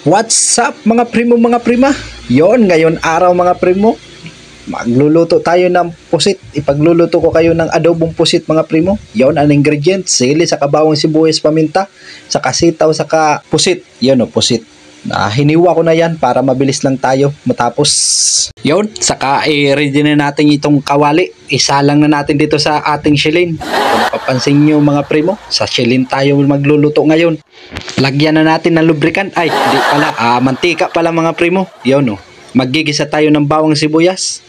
What's up mga primo mga prima? Yon, ngayon araw mga primo, magluluto tayo ng pusit. Ipagluluto ko kayo ng adobong pusit mga primo. Yon ang ingredients: sili, saka bawang sibuyas, paminta, saka sitaw, saka pusit. Yon o, pusit. Hiniwa ko na yan para mabilis lang tayo matapos. Yon, saka i-ready na natin itong kawali. Isalang na natin dito sa ating shilin. Kung napapansin nyo mga primo, sa shilin tayo magluluto ngayon. Lagyan na natin ng lubricant. Ay, hindi pala. Mantika pala mga primo. Yon o. Maggigisa tayo ng bawang sibuyas.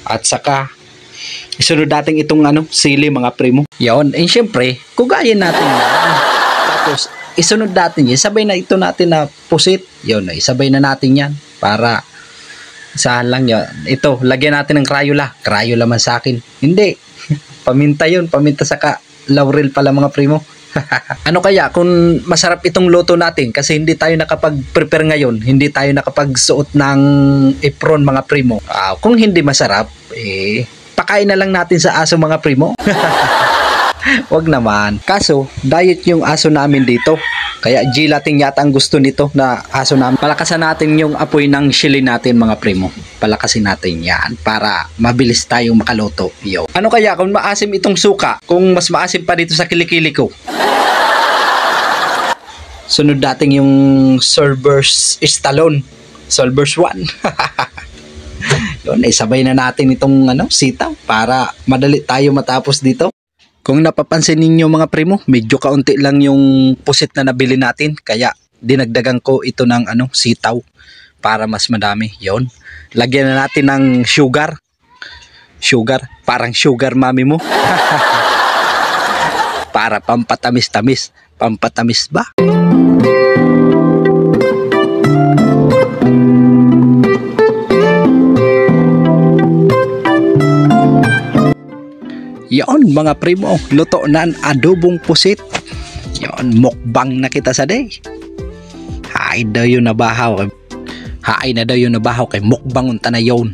At saka isunod natin itong sili mga primo. Yon. And syempre, kugayin natin yan. Tapos isunod natin yan. Sabay na ito natin na pusit. Yon. Isabay na natin yan. Para saan lang yun. Ito, lagyan natin ng Crayola. Crayola man sa akin. Hindi. Paminta yun. Paminta saka laurel pala mga primo. Ano kaya kung masarap itong luto natin, kasi hindi tayo nakapag-prepare ngayon, hindi tayo nakapagsuot ng apron mga primo. Kung hindi masarap, pakain na lang natin sa aso mga primo. Wag naman. Kaso, diet yung aso namin dito. Kaya gelatin yata ang gusto nito na aso namin. Palakasan natin yung apoy ng chili natin mga primo. Palakasin natin yan para mabilis tayong makaluto. Yo. Ano kaya kung maasim itong suka? Kung mas maasim pa dito sa kilikili ko. Sunod natin yung Servers Stallone. Servers 1. Yun, sabay na natin itong sitaw para madali tayo matapos dito. Kung napapansin ninyo mga primo, medyo kaunti lang yung pusit na nabili natin. Kaya dinagdagan ko ito ng sitaw para mas madami. Yun. Lagyan na natin ng sugar. Sugar. Parang sugar mami mo. Para pampatamis-tamis. Pampatamis ba? Yon mga primo, luto na ang adobong pusit. Yon, mukbang na kita sa day. Hain daw yun na bahaw. Hain na daw yun na bahaw kay mukbang unta na yon.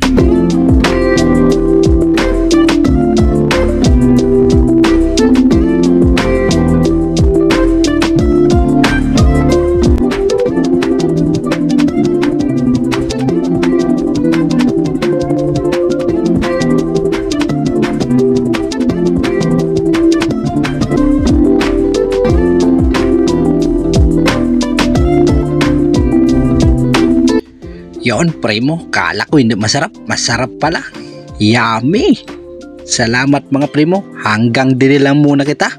Yon primo, kala ko hindi masarap. Masarap pala. Yummy. Salamat mga primo. Hanggang dili lang muna kita.